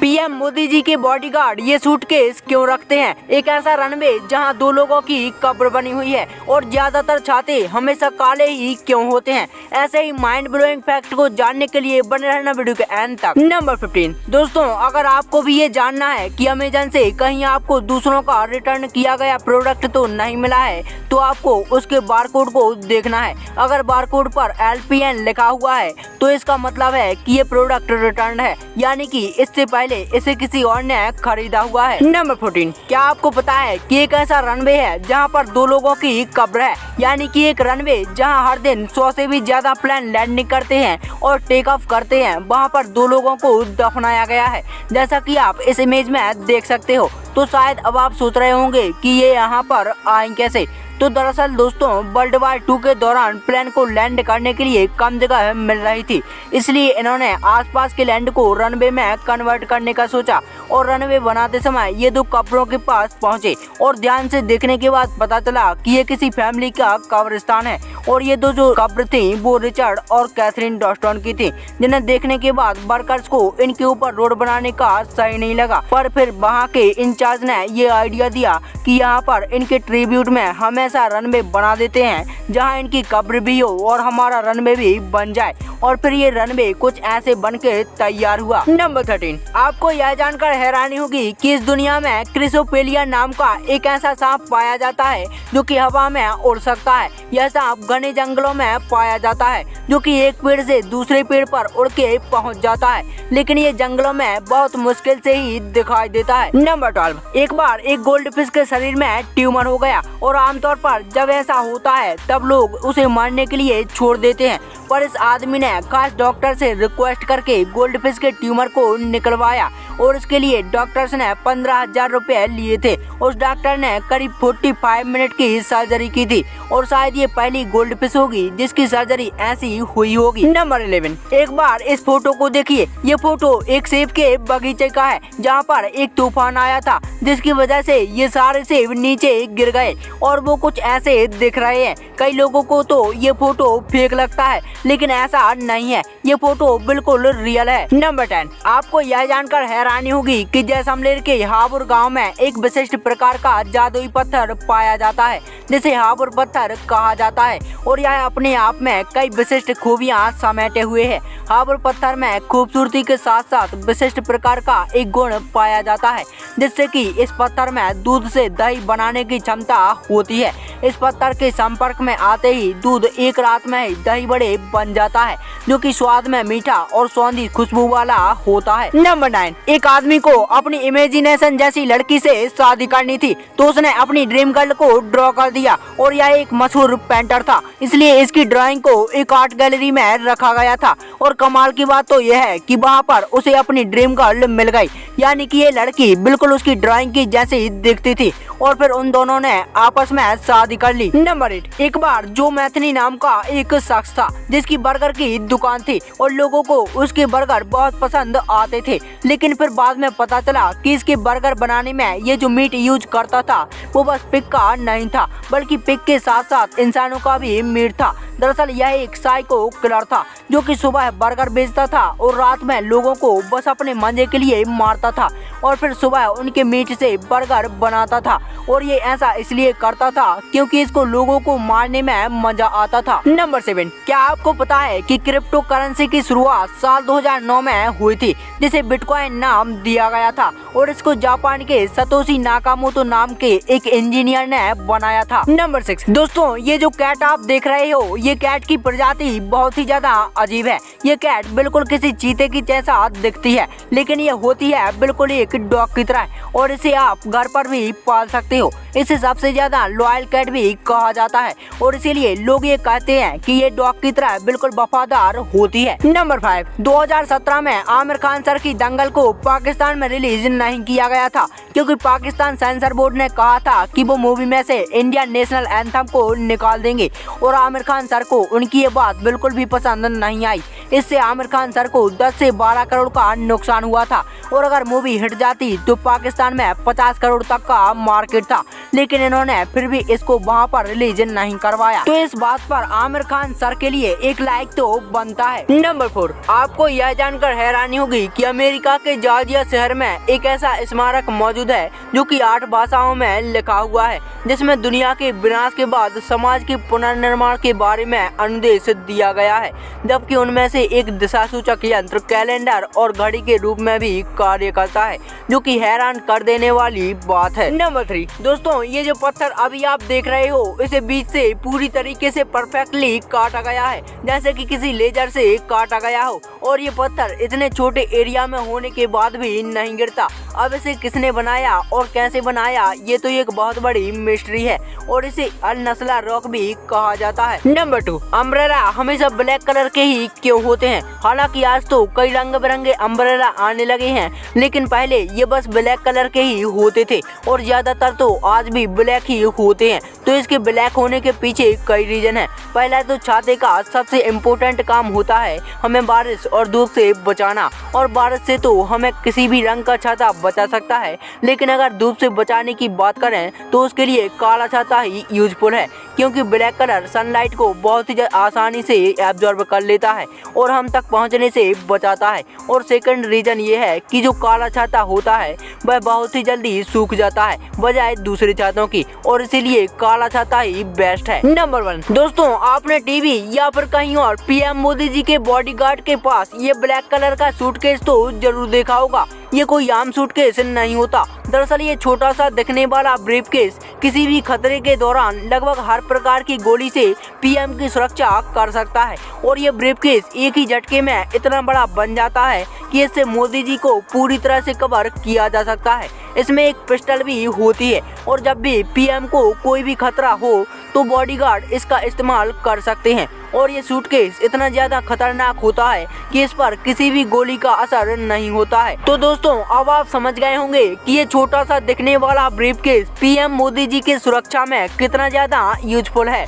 PM Modi ji के bodyguard ये suitcase क्यों रखते हैं? एक ऐसा रनवे जहां दो लोगों की कब्र बनी हुई है और ज्यादातर छाते हमेशा काले ही क्यों होते हैं? ऐसे ही माइंड ब्लोइंग फैक्ट को जानने के लिए बने रहना वीडियो के एंड तक। नंबर 15 दोस्तों, अगर आपको भी ये जानना है कि अमेजन से कहीं आपको दूसरों का रिटर्न किया गया प्रोडक्ट तो नहीं मिला है तो आपको उसके बारकोड को देखना है। अगर बारकोड पर LPN लिखा हुआ है तो इसका मतलब है कि ये प्रोडक्ट रिटर्न है, यानी कि इससे पहले इसे किसी और ने खरीदा हुआ है। नंबर 14, क्या आपको पता है कि एक ऐसा रनवे है जहां पर दो लोगों की कब्र है, यानी कि एक रनवे जहां हर दिन 100 से भी ज्यादा प्लेन लैंडिंग करते हैं और टेक ऑफ करते हैं, वहां पर दो लोगों को दफनाया गया है, जैसा कि आप इस इमेज में देख सकते हो। तो शायद अब आप सोच रहे होंगे कि ये यहाँ पर आए कैसे। तो दरअसल दोस्तों, वर्ल्ड वार 2 के दौरान प्लेन को लैंड करने के लिए कम जगह मिल रही थी, इसलिए इन्होंने आसपास के लैंड को रनवे में कन्वर्ट करने का सोचा और रनवे बनाते समय ये दो कब्रों के पास पहुंचे और ध्यान से देखने के बाद पता चला कि ये किसी फैमिली का कब्रिस्तान है और ये दो जो कब्र थी वो रिचर्ड और कैथरीन डॉस्टन की थी, जिन्हें देखने के बाद वर्कर्स को इनके ऊपर रोड बनाने का सही नहीं लगा। पर फिर वहाँ के इंचार्ज ने ये आइडिया दिया कि यहाँ पर इनके ट्रिब्यूट में हमेशा रनवे बना देते हैं जहाँ इनकी कब्र भी हो और हमारा रनवे भी बन जाए। और फिर ये रनवे कुछ ऐसे बन के तैयार हुआ। नंबर 13, आपको यह जानकर हैरानी होगी कि इस दुनिया में क्रिसोपेलिया नाम का एक ऐसा सांप पाया जाता है जो कि हवा में उड़ सकता है। यह सांप घने जंगलों में पाया जाता है जो कि एक पेड़ से दूसरे पेड़ पर उड़ के पहुंच जाता है, लेकिन ये जंगलों में बहुत मुश्किल से ही दिखाई देता है। नंबर 12, एक बार एक गोल्ड फिश के शरीर में ट्यूमर हो गया और आमतौर पर जब ऐसा होता है तब लोग उसे मारने के लिए छोड़ देते हैं, पर इस आदमी ने खास डॉक्टर से रिक्वेस्ट करके गोल्ड फिश के ट्यूमर को निकलवाया और इसके लिए डॉक्टर्स ने 15,000 रुपए लिए थे। उस डॉक्टर ने करीब 45 मिनट की सर्जरी की थी और शायद ये पहली गोल्ड फिश होगी जिसकी सर्जरी ऐसी हुई होगी। नंबर 11, एक बार इस फोटो को देखिए। ये फोटो एक सेब के बगीचे का है जहाँ पर एक तूफान आया था जिसकी वजह से ये सारे सेब नीचे गिर गए और वो कुछ ऐसे दिख रहे हैं। कई लोगों को तो ये फोटो फेक लगता है, लेकिन ऐसा नहीं है, ये फोटो बिल्कुल रियल है। नंबर 10, आपको यह जानकर हैरानी होगी कि जैसलमेर के हापुड़ गांव में एक विशिष्ट प्रकार का जादुई पत्थर पाया जाता है जिसे हापुड़ पत्थर कहा जाता है और यह अपने आप में कई विशिष्ट खूबियां समेटे हुए है। हापुड़ पत्थर में खूबसूरती के साथ साथ विशिष्ट प्रकार का एक गुण पाया जाता है जिससे कि इस पत्थर में दूध से दही बनाने की क्षमता होती है। इस पत्थर के संपर्क में आते ही दूध एक रात में ही दही बड़े बन जाता है जो कि स्वाद में मीठा और सौंधी खुशबू वाला होता है। नंबर 9, एक आदमी को अपनी इमेजिनेशन जैसी लड़की से शादी करनी थी तो उसने अपनी ड्रीम गर्ल को ड्रॉ कर दिया और यह एक मशहूर पेंटर था, इसलिए इसकी ड्राइंग को एक आर्ट गैलरी में रखा गया था। और कमाल की बात तो यह है कि वहाँ पर उसे अपनी ड्रीम गर्ल मिल गई, यानी कि ये लड़की बिल्कुल उसकी ड्राइंग की जैसी दिखती थी और फिर उन दोनों ने आपस में शादी कर ली। नंबर 8, एक बार जो मैथनी नाम का एक शख्स था जिसकी बर्गर की दुकान थी और लोगों को उसके बर्गर बहुत पसंद आते थे, लेकिन फिर बाद में पता चला कि इसके बर्गर बनाने में ये जो मीट यूज करता था वो बस पिग का नहीं था बल्कि पिग के साथ साथ इंसानों का भी मीट था। दरअसल यह एक साइको किलर था जो कि सुबह बर्गर बेचता था और रात में लोगों को बस अपने मजे के लिए मारता था और फिर सुबह उनके मीट से बर्गर बनाता था और ये ऐसा इसलिए करता था क्योंकि इसको लोगों को मारने में मजा आता था। नंबर 7, क्या आपको पता है कि क्रिप्टो करेंसी की शुरुआत साल 2009 में हुई थी जिसे बिटकॉइन नाम दिया गया था और इसको जापान के सतोशी नाकामोटो नाम के एक इंजीनियर ने बनाया था। नंबर 6, दोस्तों ये जो कैट आप देख रहे हो ये कैट की प्रजाति बहुत ही ज्यादा अजीब है। ये कैट बिल्कुल किसी चीते की जैसा दिखती है, लेकिन ये होती है बिल्कुल एक डॉग की तरह और इसे आप घर पर भी पाल सकते हो। इसे सबसे ज्यादा लॉयल कैट भी कहा जाता है और इसीलिए लोग ये कहते हैं कि ये डॉग की तरह बिल्कुल वफादार होती है। नंबर 5, 2017 में आमिर खान सर की दंगल को पाकिस्तान में रिलीज नहीं किया गया था क्योंकि पाकिस्तान सेंसर बोर्ड ने कहा था कि वो मूवी में से इंडियन नेशनल एंथम को निकाल देंगे और आमिर खान सर को उनकी ये बात बिल्कुल भी पसंद नहीं आई, इससे आमिर खान सर को 10 से 12 करोड़ का नुकसान हुआ था और अगर मूवी हिट जाती तो पाकिस्तान में 50 करोड़ तक का मार्केट था, लेकिन इन्होंने फिर भी इसको वहाँ पर रिलीज नहीं करवाया। तो इस बात पर आमिर खान सर के लिए एक लाइक तो बनता है। नंबर 4, आपको यह जानकर हैरानी होगी कि अमेरिका के जॉर्जिया शहर में एक ऐसा स्मारक मौजूद है जो कि 8 भाषाओं में लिखा हुआ है, जिसमें दुनिया के विनाश के बाद समाज के पुनर्निर्माण के बारे में अनुदेश दिया गया है, जबकि उनमें से एक दिशा सूचक यंत्र, कैलेंडर और घड़ी के रूप में भी कार्य करता है, जो कि हैरान कर देने वाली बात है। नंबर 3, दोस्तों ये जो पत्थर अभी आप देख रहे हो, इसे बीच से पूरी तरीके से परफेक्टली काटा गया है, जैसे कि किसी लेजर से काटा गया हो, और ये पत्थर इतने छोटे एरिया में होने के बाद भी नहीं गिरता। अब इसे किसने बनाया और कैसे बनाया, ये तो एक बहुत बड़ी मिस्ट्री है और इसे अल नस्ला रॉक भी कहा जाता है। नंबर 2, अम्ब्रेला हमेशा ब्लैक कलर के ही क्यों होते हैं? हालांकि आज तो कई रंग बिरंगे अम्ब्रेला आने लगे हैं, लेकिन पहले ये बस ब्लैक कलर के ही होते थे और ज्यादातर तो आज भी ब्लैक ही होते हैं। तो इसके ब्लैक होने के पीछे कई रीजन है। पहला तो छाते का सबसे इम्पोर्टेंट काम होता है हमें बारिश और धूप से बचाना, और बारिश से तो हमें किसी भी रंग का छाता बचा सकता है, लेकिन अगर धूप से बचाने की बात करें तो उसके लिए काला छाता ही यूजफुल है, क्योंकि ब्लैक कलर सनलाइट को बहुत ही आसानी से एब्जॉर्ब कर लेता है और हम तक पहुंचने से बचाता है। और सेकंड रीजन ये है कि जो काला छाता होता है वह बहुत ही जल्दी सूख जाता है बजाय दूसरे छातों की, और इसीलिए काला छाता ही बेस्ट है। नंबर 1, दोस्तों आपने टीवी या फिर कहीं और पीएम मोदी जी के बॉडीगार्ड के पास ये ब्लैक कलर का सूटकेस तो जरूर देखा होगा। ये कोई आम सूटकेस नहीं होता। दरअसल ये छोटा सा दिखने वाला ब्रीफकेस किसी भी खतरे के दौरान लगभग हर प्रकार की गोली से पीएम की सुरक्षा कर सकता है, और ये ब्रीफकेस एक ही झटके में इतना बड़ा बन जाता है कि इससे मोदी जी को पूरी तरह से कवर किया जा सकता है। इसमें एक पिस्टल भी होती है और जब भी पीएम को कोई भी खतरा हो तो बॉडीगार्ड इसका इस्तेमाल कर सकते हैं, और ये सूटकेस इतना ज्यादा खतरनाक होता है कि इस पर किसी भी गोली का असर नहीं होता है। तो दोस्तों अब आप समझ गए होंगे कि ये छोटा सा दिखने वाला ब्रीफकेस पीएम मोदी जी की सुरक्षा में कितना ज्यादा यूजफुल है।